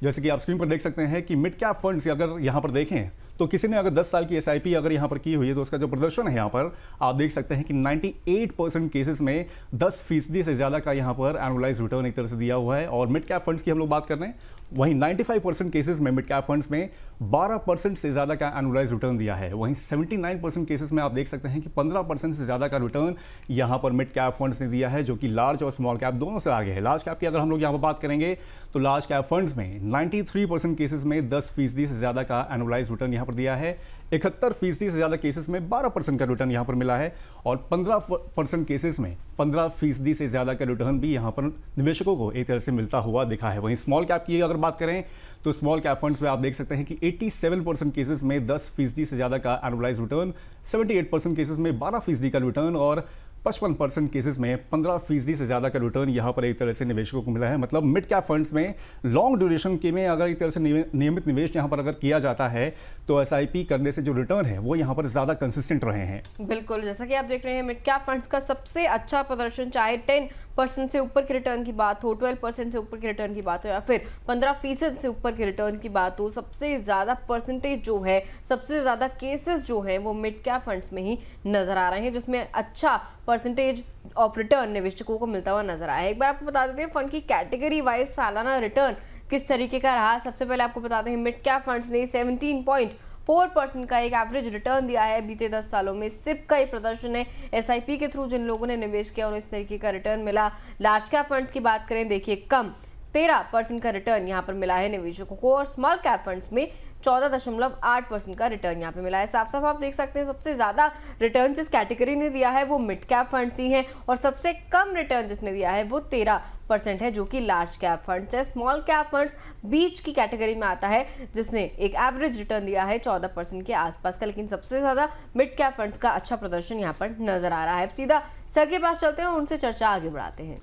जैसे कि आप स्क्रीन पर देख सकते हैं कि मिड कैप फंड्स अगर यहाँ पर देखें तो किसी ने अगर 10 साल की एसआईपी अगर यहाँ पर की हुई है तो उसका जो प्रदर्शन है यहाँ पर आप देख सकते हैं कि 98% केसेस में 10% से ज़्यादा का यहाँ पर एनुअलाइज रिटर्न एक तरह से दिया हुआ है। और मिड कैप फंड्स की हम लोग बात कर रहे हैं, वहीं 95% केसेस में मिड कैप फंड्स में 12% से ज़्यादा का एनुअलाइज रिटर्न दिया है। वहीं 79% केसेस में आप देख सकते हैं कि 15% से ज़्यादा का रिटर्न यहाँ पर मिड कैप फंड्स ने दिया है, जो कि लार्ज और स्मॉल कैप दोनों से आगे है। लार्ज कैप की अगर हम लोग यहाँ पर बात करेंगे तो लार्ज कैप फंड्स में 93% केसेस में 10% से ज़्यादा का एनुअलाइज रिटर्न यहाँ पर दिया है। 71% से ज़्यादा केसेस में 12% का रिटर्न यहाँ पर मिला है और 15% केसेस में 15% से ज़्यादा का रिटर्न भी यहाँ पर निवेशकों को एक तरह से मिलता हुआ दिखा है। वहीं स्मॉल कैप की अगर बात करें तो स्मॉल कैप फंड्स में आप देख सकते हैं कि 87% केसेस में 10% से ज़्यादा का एनुअलाइज रिटर्न, 78% केसेस में 12% का रिटर्न और 55% केसेस में 15% से ज़्यादा का रिटर्न यहाँ पर एक तरह से निवेशकों को मिला है। मतलब मिड कैप फंड्स में लॉन्ग ड्यूरेशन के में अगर एक तरह से नियमित निवेश यहाँ पर अगर किया जाता है तो एसआईपी करने से जो रिटर्न है वो यहाँ पर ज़्यादा कंसिस्टेंट रहे हैं। बिल्कुल, जैसा कि आप देख रहे हैं मिड कैप फंड्स का सबसे अच्छा प्रदर्शन, चाहे 10% से ऊपर के रिटर्न की बात हो, 12% से ऊपर के रिटर्न की बात हो या फिर 15% से ऊपर के रिटर्न की बात हो, सबसे ज़्यादा परसेंटेज जो है, सबसे ज़्यादा केसेस जो हैं वो मिड कैप फंड्स में ही नज़र आ रहे हैं, जिसमें अच्छा परसेंटेज ऑफ रिटर्न निवेशकों को मिलता हुआ नजर आया है। एक बार आपको बता देते हैं फंड की कैटेगरी वाइज सालाना रिटर्न किस तरीके का रहा। सबसे पहले आपको बताते हैं मिड कैप फंड्स ने 17.4% का एक एवरेज रिटर्न दिया है बीते 10 सालों में। सिप का एक प्रदर्शन है, एसआईपी के थ्रू जिन लोगों ने निवेश किया उन्हें इस तरीके का रिटर्न मिला। लार्ज कैप फंड्स की बात करें, देखिए कम 13% का रिटर्न यहाँ पर मिला है निवेशकों को और स्मॉल कैप फंड्स में 14.8% का रिटर्न यहाँ पे मिला है। साफ साफ आप देख सकते हैं सबसे ज़्यादा रिटर्न जिस कैटेगरी ने दिया है वो मिड कैप फंड्स ही हैं और सबसे कम रिटर्न जिसने दिया है वो 13% है, जो कि लार्ज कैप फंड्स है। स्मॉल कैप फंड्स बीच की कैटेगरी में आता है जिसने एक एवरेज रिटर्न दिया है 14% के आसपास का, लेकिन सबसे ज़्यादा मिड कैप फंड्स का अच्छा प्रदर्शन यहाँ पर नजर आ रहा है। अब सीधा सर के पास चलते हैं और उनसे चर्चा आगे बढ़ाते हैं।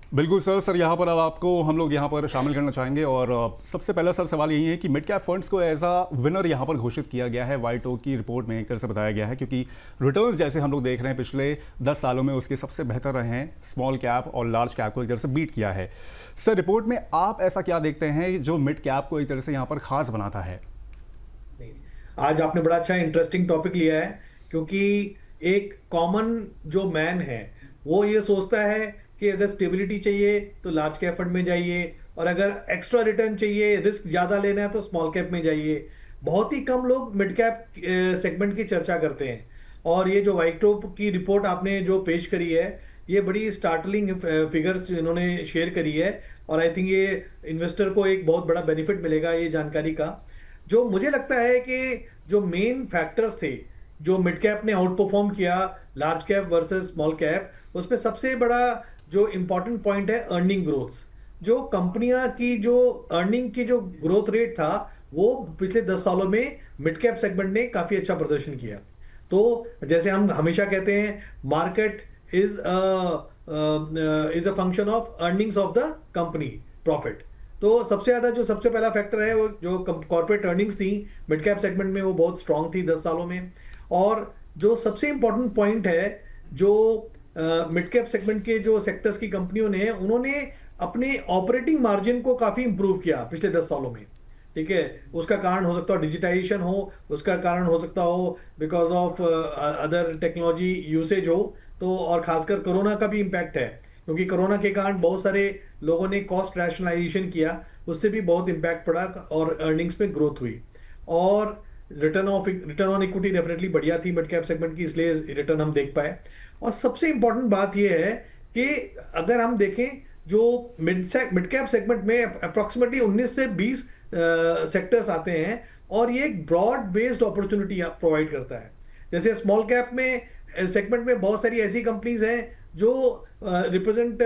बिल्कुल सर यहाँ पर अब आपको हम लोग यहाँ पर शामिल करना चाहेंगे और सबसे पहला सर सवाल यही है कि मिड कैप फंड्स को एज अ विनर यहाँ पर घोषित किया गया है, वाइट ओक की रिपोर्ट में एक तरह से बताया गया है, क्योंकि रिटर्न्स जैसे हम लोग देख रहे हैं पिछले 10 सालों में उसके सबसे बेहतर रहे हैं। स्मॉल कैप और लार्ज कैप को एक तरह से बीट किया है। सर रिपोर्ट में आप ऐसा क्या देखते हैं जो मिड कैप को एक तरह से यहाँ पर खास बनाता है? आज आपने बड़ा अच्छा इंटरेस्टिंग टॉपिक लिया है, क्योंकि एक कॉमन जो मैन है वो ये सोचता है कि अगर स्टेबिलिटी चाहिए तो लार्ज कैप फंड में जाइए और अगर एक्स्ट्रा रिटर्न चाहिए, रिस्क ज़्यादा लेना है तो स्मॉल कैप में जाइए। बहुत ही कम लोग मिड कैप सेगमेंट की चर्चा करते हैं और ये जो वाइटोप की रिपोर्ट आपने जो पेश करी है ये बड़ी स्टार्टलिंग फिगर्स इन्होंने शेयर करी है और आई थिंक ये इन्वेस्टर को एक बहुत बड़ा बेनिफिट मिलेगा ये जानकारी का। जो मुझे लगता है कि जो मेन फैक्टर्स थे जो मिड कैप ने आउट परफॉर्म किया large cap versus small cap, उसमें सबसे बड़ा जो इंपॉर्टेंट पॉइंट है अर्निंग ग्रोथ्स। जो कंपनियां की जो अर्निंग की जो ग्रोथ रेट था वो पिछले 10 सालों में मिड कैप सेगमेंट ने काफी अच्छा प्रदर्शन किया। तो जैसे हम हमेशा कहते हैं market is a function of earnings of the company profit. तो सबसे ज्यादा जो सबसे पहला फैक्टर है वो जो कॉर्पोरेट अर्निंग्स थी मिड कैप सेगमेंट में वो बहुत स्ट्रांग थी 10 सालों में। और जो सबसे इंपॉर्टेंट पॉइंट है जो मिड कैप सेगमेंट के जो सेक्टर्स की कंपनियों ने उन्होंने अपने ऑपरेटिंग मार्जिन को काफी इंप्रूव किया पिछले 10 सालों में। ठीक है, उसका कारण हो सकता हो डिजिटाइजेशन हो, उसका कारण हो सकता हो because of other technology usage हो, तो और खासकर कोरोना का भी इम्पैक्ट है, क्योंकि कोरोना के कारण बहुत सारे लोगों ने कॉस्ट रैशनलाइजेशन किया, उससे भी बहुत इम्पैक्ट पड़ा और अर्निंग्स में ग्रोथ हुई। और रिटर्न ऑन इक्विटी डेफिनेटली बढ़िया थी मिड कैप सेगमेंट की, इसलिए रिटर्न हम देख पाए। और सबसे इंपॉर्टेंट बात यह है कि अगर हम देखें जो मिड कैप सेगमेंट में अप्रॉक्सीमेटली 19 से 20 सेक्टर्स आते हैं और ये एक ब्रॉड बेस्ड अपॉर्चुनिटी प्रोवाइड करता है। जैसे स्मॉल कैप में सेगमेंट में बहुत सारी ऐसी कंपनीज हैं जो रिप्रेजेंट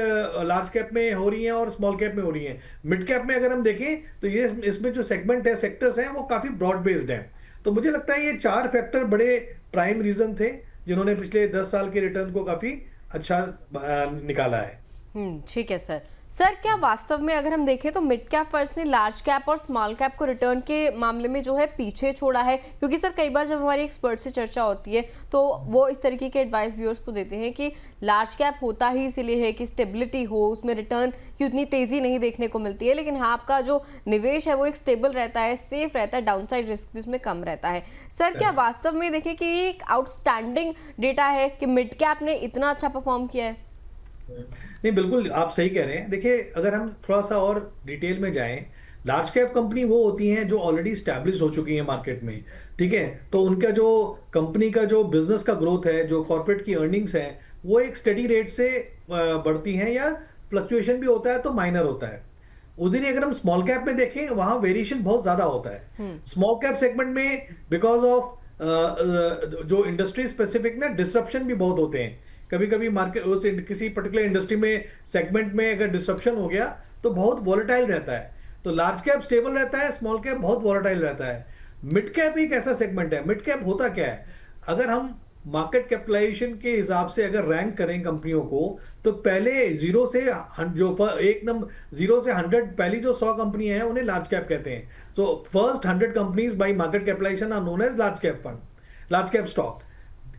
लार्ज कैप में हो रही हैं और स्मॉल कैप में हो रही हैं। मिड कैप में अगर हम देखें तो ये इसमें जो सेगमेंट है, सेक्टर्स हैं, वो काफी ब्रॉड बेस्ड हैं। तो मुझे लगता है ये 4 फैक्टर बड़े प्राइम रीजन थे जिन्होंने पिछले 10 साल के रिटर्न को काफी अच्छा निकाला है। ठीक है सर, सर क्या वास्तव में अगर हम देखें तो मिड कैप फंड्स ने लार्ज कैप और स्मॉल कैप को रिटर्न के मामले में जो है पीछे छोड़ा है? क्योंकि सर कई बार जब हमारी एक्सपर्ट से चर्चा होती है तो वो इस तरीके के एडवाइस व्यूअर्स को देते हैं कि लार्ज कैप होता ही इसलिए है कि स्टेबिलिटी हो, उसमें रिटर्न की उतनी तेजी नहीं देखने को मिलती है, लेकिन हाँ आपका जो निवेश है वो एक स्टेबल रहता है, सेफ रहता है, डाउनसाइड रिस्क भी उसमें कम रहता है। सर क्या वास्तव में देखें कि ये एक आउटस्टैंडिंग डेटा है कि मिड कैप ने इतना अच्छा परफॉर्म किया है? नहीं, बिल्कुल आप सही कह रहे हैं। देखिए, अगर हम थोड़ा सा और डिटेल में जाएं, लार्ज कैप कंपनी वो होती हैं जो ऑलरेडी स्टैब्लिश हो चुकी हैं मार्केट में, ठीक है। तो उनका जो कंपनी का जो बिजनेस का ग्रोथ है, जो कॉर्पोरेट की अर्निंग्स है, वो एक स्टडी रेट से बढ़ती हैं, या फ्लक्चुएशन भी होता है तो माइनर होता है। उधर ही अगर हम स्मॉल कैप में देखें, वहां वेरिएशन बहुत ज्यादा होता है। स्मॉल कैप सेगमेंट में बिकॉज ऑफ जो इंडस्ट्री स्पेसिफिक ना डिसरप्शन भी बहुत होते हैं। कभी कभी मार्केट किसी पर्टिकुलर इंडस्ट्री में सेगमेंट में अगर डिसरप्शन हो गया तो बहुत वॉलेटाइल रहता है। तो लार्ज कैप स्टेबल रहता है, स्मॉल कैप बहुत वॉलेटाइल रहता है। मिड कैप एक ऐसा सेगमेंट है। मिड कैप होता क्या है, अगर हम मार्केट कैपिटलाइजेशन के हिसाब से अगर रैंक करें कंपनियों को, तो पहले जीरो से एक नंबर 0 से 100 पहली जो 100 कंपनी है उन्हें लार्ज कैप कहते हैं। तो first 100 companies by market capitalisation are known as large cap fund, large cap stock.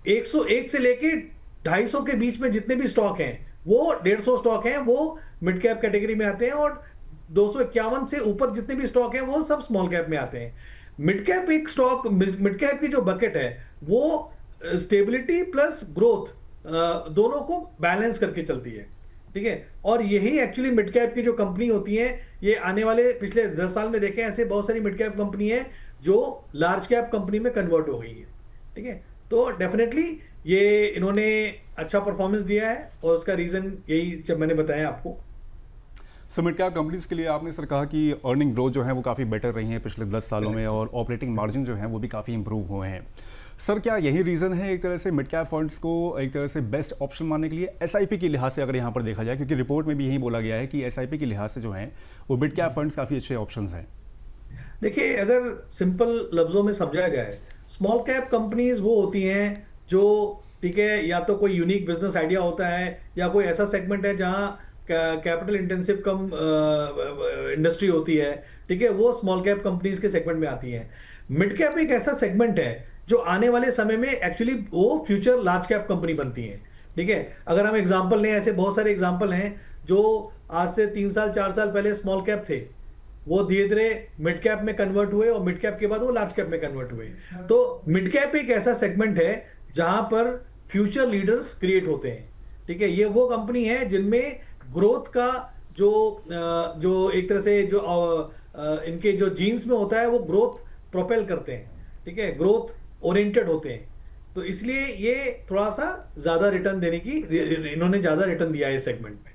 101 से लेके 250 के बीच में जितने भी स्टॉक हैं, वो 150 स्टॉक हैं, वो मिड कैप कैटेगरी में आते हैं, और 251 से ऊपर जितने भी स्टॉक हैं वो सब स्मॉल कैप में आते हैं। मिड कैप एक स्टॉक, मिड कैप की जो बकेट है वो स्टेबिलिटी प्लस ग्रोथ दोनों को बैलेंस करके चलती है, ठीक है। और यही एक्चुअली मिड कैप की जो कंपनी होती है, ये आने वाले पिछले 10 साल में देखें, ऐसे बहुत सारी मिड कैप कंपनी है जो लार्ज कैप कंपनी में कन्वर्ट हो गई है, ठीक है। तो डेफिनेटली ये इन्होंने अच्छा परफॉर्मेंस दिया है, और उसका रीजन यही जब मैंने बताया आपको। सो मिड कैप कंपनीज के लिए आपने सर कहा कि अर्निंग ग्रोथ जो है वो काफ़ी बेटर रही है पिछले 10 सालों में, और ऑपरेटिंग मार्जिन जो है वो भी काफ़ी इंप्रूव हुए हैं। सर क्या यही रीज़न है एक तरह से मिड कैप फंड्स को एक तरह से बेस्ट ऑप्शन मानने के लिए एसआईपी के लिहाज से, अगर यहाँ पर देखा जाए, क्योंकि रिपोर्ट में भी यही बोला गया है कि एसआईपी के लिहाज से जो है वो मिड कैप फंड्स काफ़ी अच्छे ऑप्शन हैं? देखिए, अगर सिंपल लफ्जों में समझा जाए, स्मॉल कैप कंपनीज वो होती हैं जो, ठीक है, या तो कोई यूनिक बिजनेस आइडिया होता है, या कोई ऐसा सेगमेंट है जहां कैपिटल इंटेंसिव कम इंडस्ट्री होती है, ठीक है, वो स्मॉल कैप कंपनीज के सेगमेंट में आती हैं। मिड कैप एक ऐसा सेगमेंट है जो आने वाले समय में एक्चुअली वो फ्यूचर लार्ज कैप कंपनी बनती है, ठीक है। अगर हम एग्जांपल लें, ऐसे बहुत सारे एग्जांपल हैं जो आज से 3 साल 4 साल पहले स्मॉल कैप थे, वो धीरे धीरे मिड कैप में कन्वर्ट हुए, और मिड कैप के बाद वो लार्ज कैप में कन्वर्ट हुए। तो मिड कैप एक ऐसा सेगमेंट है जहां पर फ्यूचर लीडर्स क्रिएट होते हैं, ठीक है। ये वो कंपनी है जिनमें ग्रोथ का जो एक तरह से जो इनके जो जीन्स में होता है वो ग्रोथ प्रोपेल करते हैं, ठीक है, ग्रोथ ओरिएंटेड होते हैं। तो इसलिए ये थोड़ा सा ज्यादा रिटर्न देने की, इन्होंने ज्यादा रिटर्न दिया है इस सेगमेंट में।